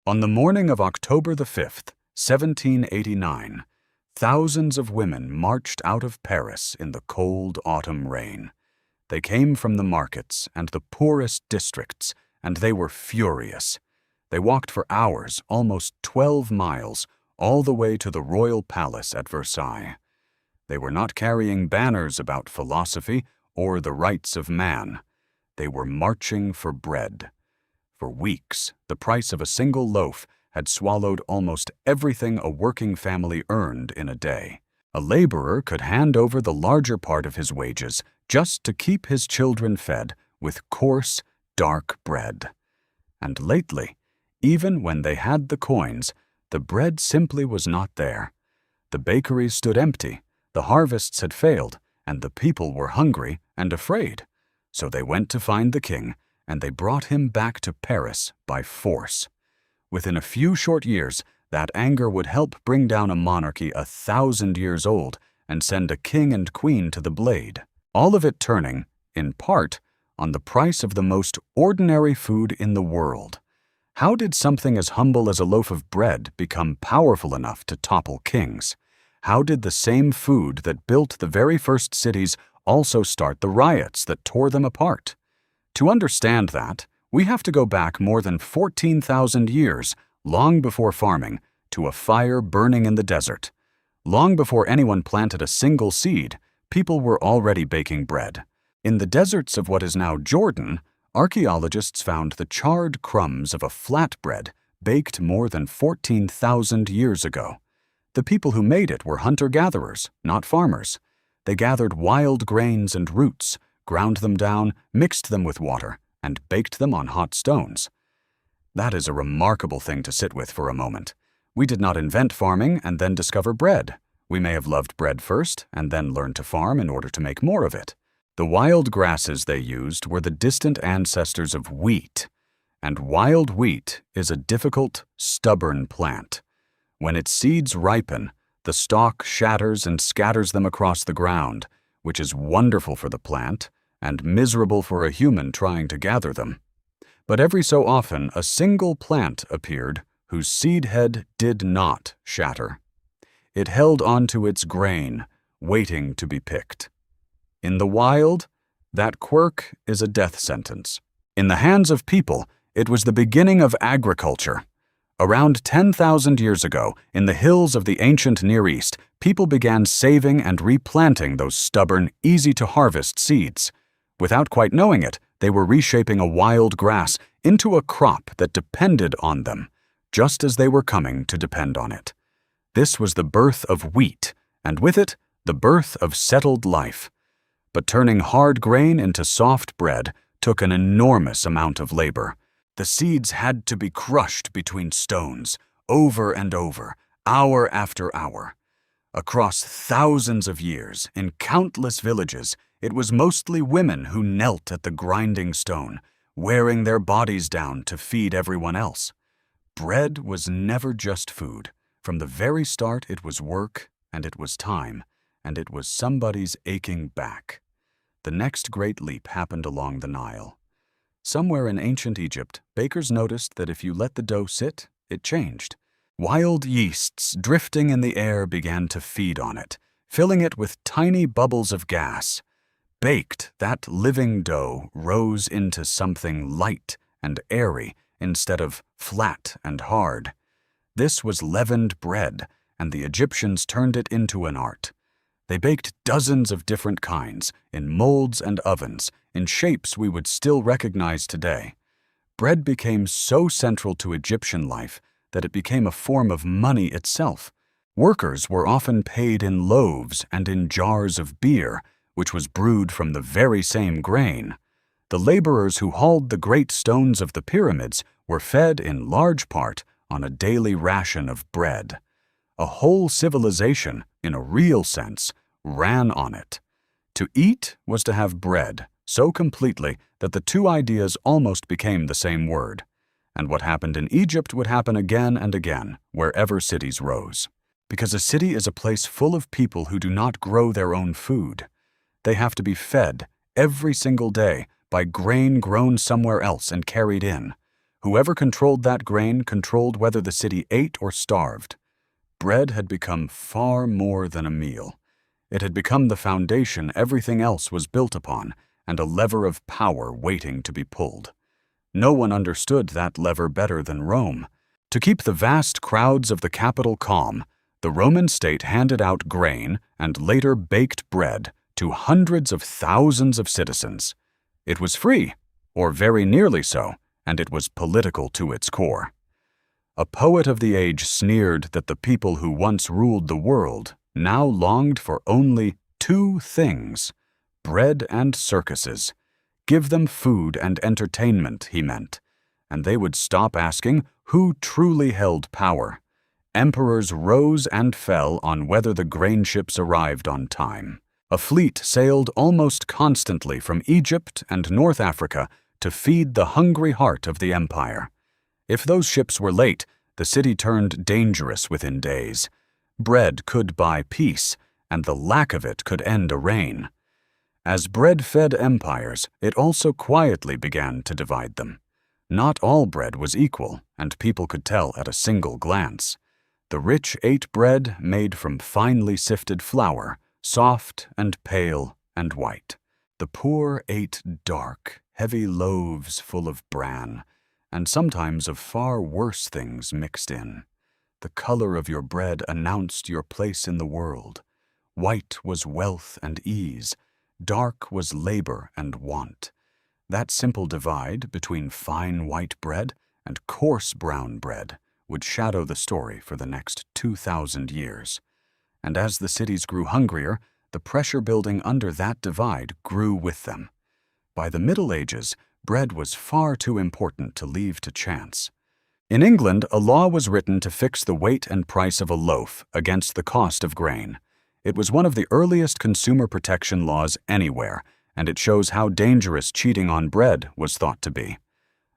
On the morning of October the 5th, 1789, thousands of women marched out of Paris in the cold autumn rain. They came from the markets and the poorest districts, and they were furious. They walked for hours, almost 12 miles, all the way to the royal palace at Versailles. They were not carrying banners about philosophy or the rights of man. They were marching for bread. For weeks, the price of a single loaf had swallowed almost everything a working family earned in a day. A laborer could hand over the larger part of his wages just to keep his children fed with coarse, dark bread. And lately, even when they had the coins, the bread simply was not there. The bakeries stood empty, the harvests had failed, and the people were hungry and afraid. So they went to find the king, and they brought him back to Paris by force. Within a few short years, that anger would help bring down a monarchy 1,000 years old and send a king and queen to the blade. All of it turning, in part, on the price of the most ordinary food in the world. How did something as humble as a loaf of bread become powerful enough to topple kings? How did the same food that built the very first cities also start the riots that tore them apart? To understand that, we have to go back more than 14,000 years, long before farming, to a fire burning in the desert. Long before anyone planted a single seed, people were already baking bread. In the deserts of what is now Jordan, archaeologists found the charred crumbs of a flatbread baked more than 14,000 years ago. The people who made it were hunter-gatherers, not farmers. They gathered wild grains and roots, ground them down, mixed them with water, and baked them on hot stones. That is a remarkable thing to sit with for a moment. We did not invent farming and then discover bread. We may have loved bread first and then learned to farm in order to make more of it. The wild grasses they used were the distant ancestors of wheat. And wild wheat is a difficult, stubborn plant. When its seeds ripen, the stalk shatters and scatters them across the ground, which is wonderful for the plant and miserable for a human trying to gather them. But every so often, a single plant appeared whose seed head did not shatter. It held onto its grain, waiting to be picked. In the wild, that quirk is a death sentence. In the hands of people, it was the beginning of agriculture. Around 10,000 years ago, in the hills of the ancient Near East, people began saving and replanting those stubborn, easy-to-harvest seeds. Without quite knowing it, they were reshaping a wild grass into a crop that depended on them, just as they were coming to depend on it. This was the birth of wheat, and with it, the birth of settled life. But turning hard grain into soft bread took an enormous amount of labor. The seeds had to be crushed between stones, over and over, hour after hour. Across thousands of years, in countless villages, it was mostly women who knelt at the grinding stone, wearing their bodies down to feed everyone else. Bread was never just food. From the very start, it was work, and it was time, and it was somebody's aching back. The next great leap happened along the Nile. Somewhere in ancient Egypt, bakers noticed that if you let the dough sit, it changed. Wild yeasts drifting in the air began to feed on it, filling it with tiny bubbles of gas. Baked, that living dough rose into something light and airy instead of flat and hard. This was leavened bread, and the Egyptians turned it into an art. They baked dozens of different kinds, in molds and ovens, in shapes we would still recognize today. Bread became so central to Egyptian life that it became a form of money itself. Workers were often paid in loaves and in jars of beer, which was brewed from the very same grain. The laborers who hauled the great stones of the pyramids were fed in large part on a daily ration of bread. A whole civilization, in a real sense, ran on it. To eat was to have bread, so completely that the two ideas almost became the same word. And what happened in Egypt would happen again and again, wherever cities rose. Because a city is a place full of people who do not grow their own food. They have to be fed every single day by grain grown somewhere else and carried in. Whoever controlled that grain controlled whether the city ate or starved. Bread had become far more than a meal. It had become the foundation everything else was built upon, and a lever of power waiting to be pulled. No one understood that lever better than Rome. To keep the vast crowds of the capital calm, the Roman state handed out grain and later baked bread to hundreds of thousands of citizens. It was free, or very nearly so, and it was political to its core. A poet of the age sneered that the people who once ruled the world now longed for only two things: bread and circuses. Give them food and entertainment, he meant, and they would stop asking who truly held power. Emperors rose and fell on whether the grain ships arrived on time. A fleet sailed almost constantly from Egypt and North Africa to feed the hungry heart of the empire. If those ships were late, the city turned dangerous within days. Bread could buy peace, and the lack of it could end a reign. As bread fed empires, it also quietly began to divide them. Not all bread was equal, and people could tell at a single glance. The rich ate bread made from finely sifted flour, soft and pale and white. The poor ate dark, heavy loaves full of bran, and sometimes of far worse things mixed in. The color of your bread announced your place in the world. White was wealth and ease, dark was labor and want. That simple divide between fine white bread and coarse brown bread would shadow the story for the next 2,000 years. And as the cities grew hungrier, the pressure building under that divide grew with them. By the Middle Ages, bread was far too important to leave to chance. In England, a law was written to fix the weight and price of a loaf against the cost of grain. It was one of the earliest consumer protection laws anywhere, and it shows how dangerous cheating on bread was thought to be.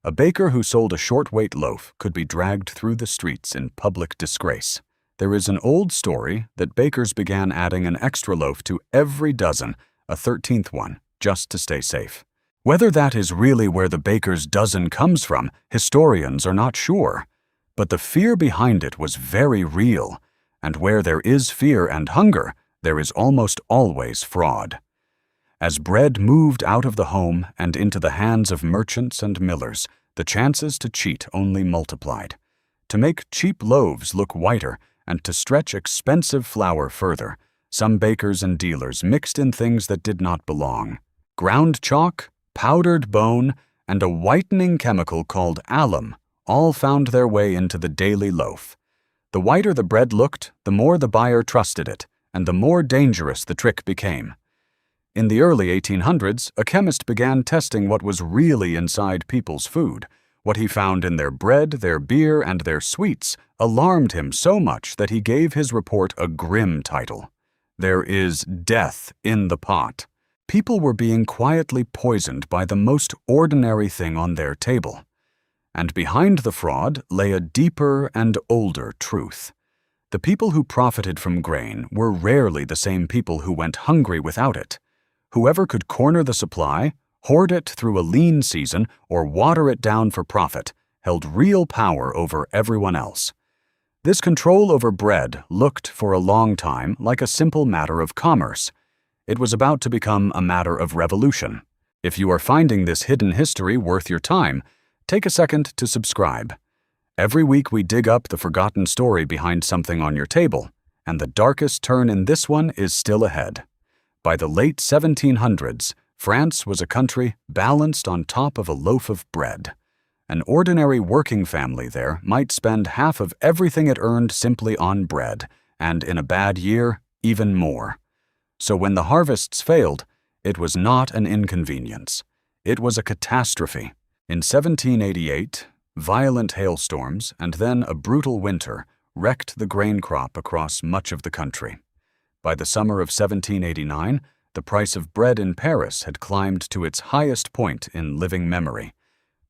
A baker who sold a short-weight loaf could be dragged through the streets in public disgrace. There is an old story that bakers began adding an extra loaf to every dozen, a 13th one, just to stay safe. Whether that is really where the baker's dozen comes from, historians are not sure. But the fear behind it was very real, and where there is fear and hunger, there is almost always fraud. As bread moved out of the home and into the hands of merchants and millers, the chances to cheat only multiplied. To make cheap loaves look whiter and to stretch expensive flour further, some bakers and dealers mixed in things that did not belong. Ground chalk, powdered bone, and a whitening chemical called alum all found their way into the daily loaf. The whiter the bread looked, the more the buyer trusted it, and the more dangerous the trick became. In the early 1800s, a chemist began testing what was really inside people's food. What he found in their bread, their beer, and their sweets alarmed him so much that he gave his report a grim title: "There is death in the pot." People were being quietly poisoned by the most ordinary thing on their table. And behind the fraud lay a deeper and older truth. The people who profited from grain were rarely the same people who went hungry without it. Whoever could corner the supply, hoard it through a lean season, or water it down for profit, held real power over everyone else. This control over bread looked for a long time like a simple matter of commerce. It was about to become a matter of revolution. If you are finding this hidden history worth your time, take a second to subscribe. Every week we dig up the forgotten story behind something on your table, and the darkest turn in this one is still ahead. By the late 1700s, France was a country balanced on top of a loaf of bread. An ordinary working family there might spend half of everything it earned simply on bread, and in a bad year, even more. So when the harvests failed, it was not an inconvenience. It was a catastrophe. In 1788, violent hailstorms and then a brutal winter wrecked the grain crop across much of the country. By the summer of 1789, the price of bread in Paris had climbed to its highest point in living memory.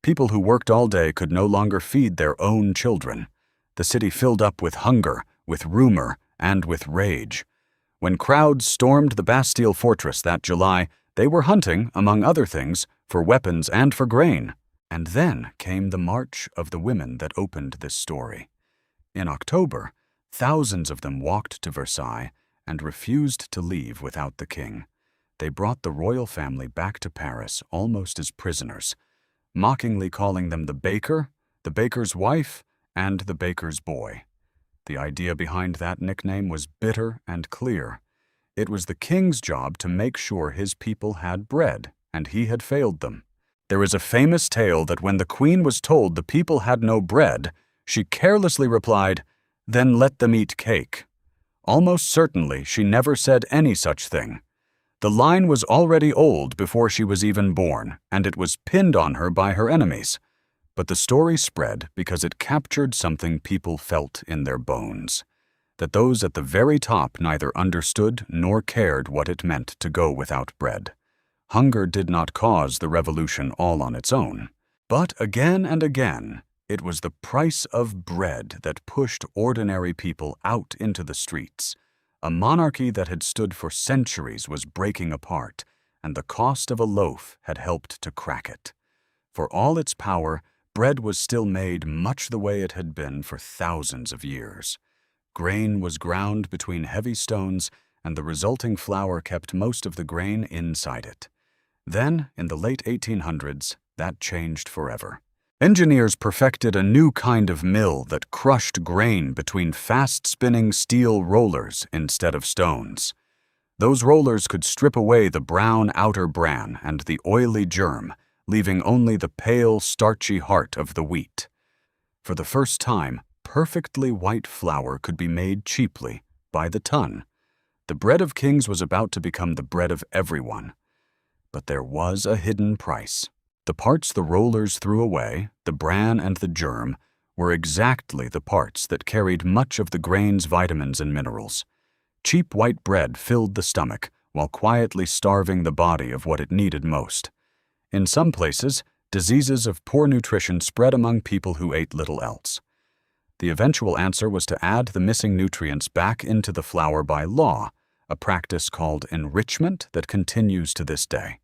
People who worked all day could no longer feed their own children. The city filled up with hunger, with rumor, and with rage. When crowds stormed the Bastille fortress that July, they were hunting, among other things, for weapons and for grain. And then came the march of the women that opened this story. In October, thousands of them walked to Versailles and refused to leave without the king. They brought the royal family back to Paris almost as prisoners, mockingly calling them the baker, the baker's wife, and the baker's boy. The idea behind that nickname was bitter and clear. It was the king's job to make sure his people had bread, and he had failed them. There is a famous tale that when the queen was told the people had no bread, she carelessly replied, "Then let them eat cake." Almost certainly she never said any such thing. The line was already old before she was even born, and it was pinned on her by her enemies. But the story spread because it captured something people felt in their bones, that those at the very top neither understood nor cared what it meant to go without bread. Hunger did not cause the revolution all on its own. But again and again, it was the price of bread that pushed ordinary people out into the streets. A monarchy that had stood for centuries was breaking apart, and the cost of a loaf had helped to crack it. For all its power, bread was still made much the way it had been for thousands of years. Grain was ground between heavy stones, and the resulting flour kept most of the grain inside it. Then, in the late 1800s, that changed forever. Engineers perfected a new kind of mill that crushed grain between fast-spinning steel rollers instead of stones. Those rollers could strip away the brown outer bran and the oily germ, leaving only the pale, starchy heart of the wheat. For the first time, perfectly white flour could be made cheaply, by the ton. The bread of kings was about to become the bread of everyone. But there was a hidden price. The parts the rollers threw away, the bran and the germ, were exactly the parts that carried much of the grain's vitamins and minerals. Cheap white bread filled the stomach, while quietly starving the body of what it needed most. In some places, diseases of poor nutrition spread among people who ate little else. The eventual answer was to add the missing nutrients back into the flour by law, a practice called enrichment that continues to this day.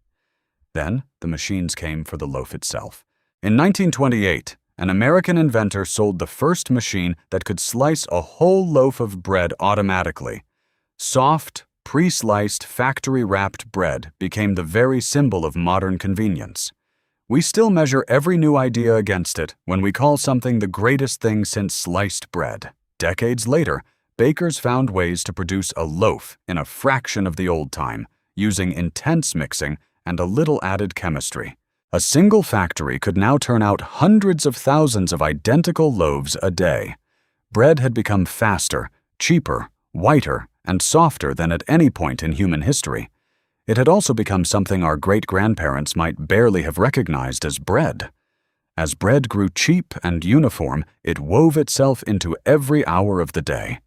Then, the machines came for the loaf itself. In 1928, an American inventor sold the first machine that could slice a whole loaf of bread automatically. Soft, pre-sliced, factory-wrapped bread became the very symbol of modern convenience. We still measure every new idea against it when we call something the greatest thing since sliced bread. Decades later, bakers found ways to produce a loaf in a fraction of the old time, using intense mixing and a little added chemistry. A single factory could now turn out hundreds of thousands of identical loaves a day. Bread had become faster, cheaper, whiter, and softer than at any point in human history. It had also become something our great-grandparents might barely have recognized as bread. As bread grew cheap and uniform, it wove itself into every hour of the day.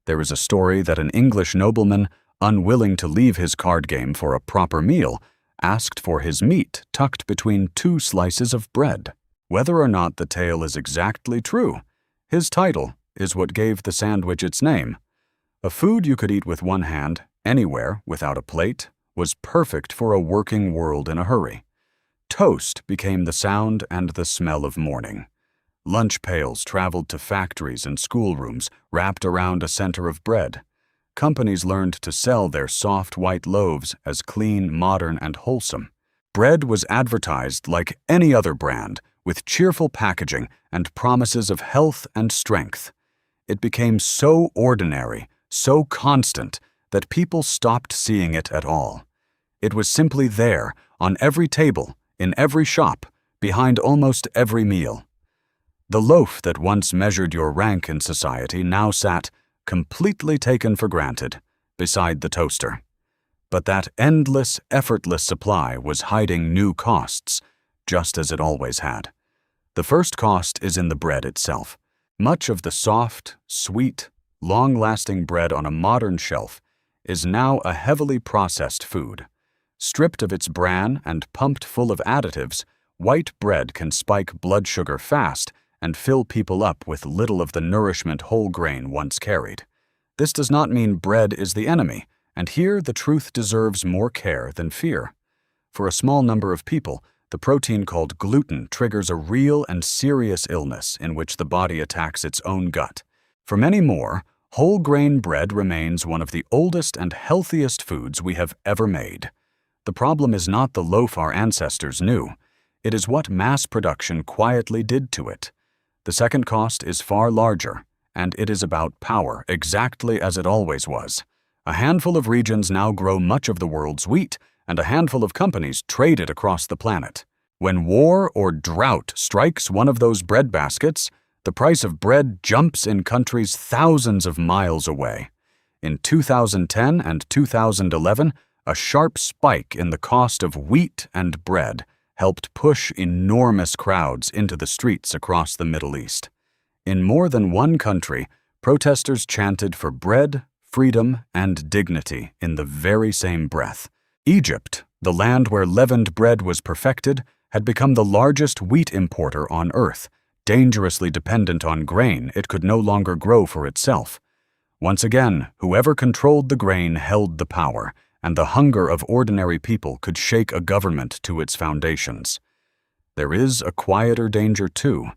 There is a story that an English nobleman, unwilling to leave his card game for a proper meal, asked for his meat tucked between 2 slices of bread. Whether or not the tale is exactly true, his title is what gave the sandwich its name. A food you could eat with one hand, anywhere, without a plate, was perfect for a working world in a hurry. Toast became the sound and the smell of morning. Lunch pails traveled to factories and schoolrooms wrapped around a center of bread. Companies learned to sell their soft white loaves as clean, modern, and wholesome. Bread was advertised like any other brand, with cheerful packaging and promises of health and strength. It became so ordinary, so constant, that people stopped seeing it at all. It was simply there, on every table, in every shop, behind almost every meal. The loaf that once measured your rank in society now sat, completely taken for granted, beside the toaster. But that endless, effortless supply was hiding new costs, just as it always had. The first cost is in the bread itself. Much of the soft, sweet, long-lasting bread on a modern shelf is now a heavily processed food. Stripped of its bran and pumped full of additives, white bread can spike blood sugar fast and fill people up with little of the nourishment whole grain once carried. This does not mean bread is the enemy, and here the truth deserves more care than fear. For a small number of people, The protein called gluten triggers a real and serious illness in which the body attacks its own gut. For many more, whole grain bread remains one of the oldest and healthiest foods we have ever made. The problem is not the loaf our ancestors knew. It is what mass production quietly did to it. The second cost is far larger, and it is about power, exactly as it always was. A handful of regions now grow much of the world's wheat, and a handful of companies trade it across the planet. When war or drought strikes one of those bread baskets, the price of bread jumps in countries thousands of miles away. In 2010 and 2011, a sharp spike in the cost of wheat and bread helped push enormous crowds into the streets across the Middle East. In more than one country, protesters chanted for bread, freedom, and dignity in the very same breath. Egypt, the land where leavened bread was perfected, had become the largest wheat importer on earth, dangerously dependent on grain it could no longer grow for itself. Once again, whoever controlled the grain held the power, and the hunger of ordinary people could shake a government to its foundations. There is a quieter danger, too.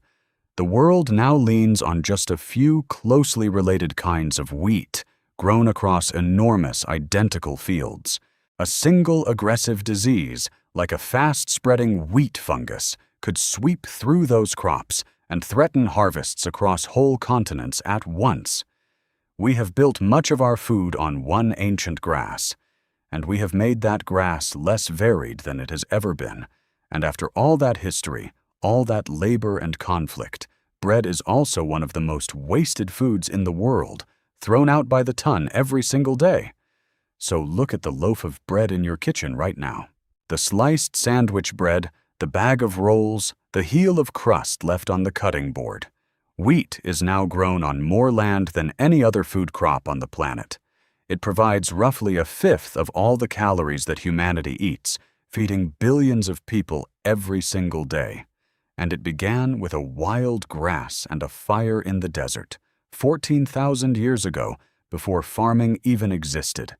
The world now leans on just a few closely related kinds of wheat, grown across enormous, identical fields. A single aggressive disease, like a fast-spreading wheat fungus, could sweep through those crops and threaten harvests across whole continents at once. We have built much of our food on one ancient grass, and we have made that grass less varied than it has ever been. And after all that history, all that labor and conflict, bread is also one of the most wasted foods in the world, thrown out by the ton every single day. So look at the loaf of bread in your kitchen right now. The sliced sandwich bread, the bag of rolls, the heel of crust left on the cutting board. Wheat is now grown on more land than any other food crop on the planet. It provides roughly a fifth of all the calories that humanity eats, feeding billions of people every single day. And it began with a wild grass and a fire in the desert, 14,000 years ago, before farming even existed.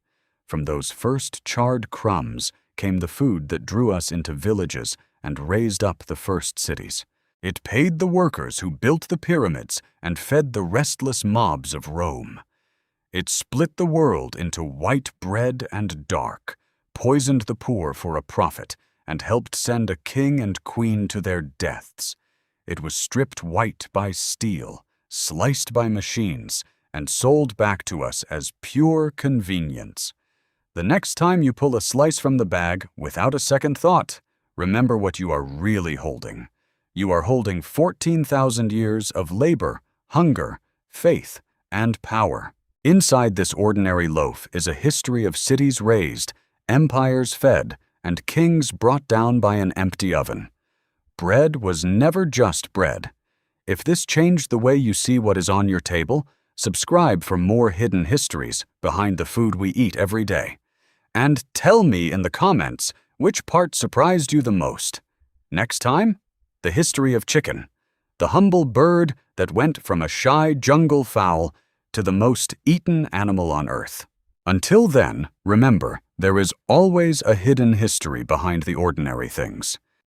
From those first charred crumbs came the food that drew us into villages and raised up the first cities. It paid the workers who built the pyramids and fed the restless mobs of Rome. It split the world into white bread and dark, poisoned the poor for a profit, and helped send a king and queen to their deaths. It was stripped white by steel, sliced by machines, and sold back to us as pure convenience. The next time you pull a slice from the bag without a second thought, remember what you are really holding. You are holding 14,000 years of labor, hunger, faith, and power. Inside this ordinary loaf is a history of cities razed, empires fed, and kings brought down by an empty oven. Bread was never just bread. If this changed the way you see what is on your table, subscribe for more hidden histories behind the food we eat every day. And tell me in the comments which part surprised you the most. Next time, the history of chicken, the humble bird that went from a shy jungle fowl to the most eaten animal on earth. Until then, remember, there is always a hidden history behind the ordinary things.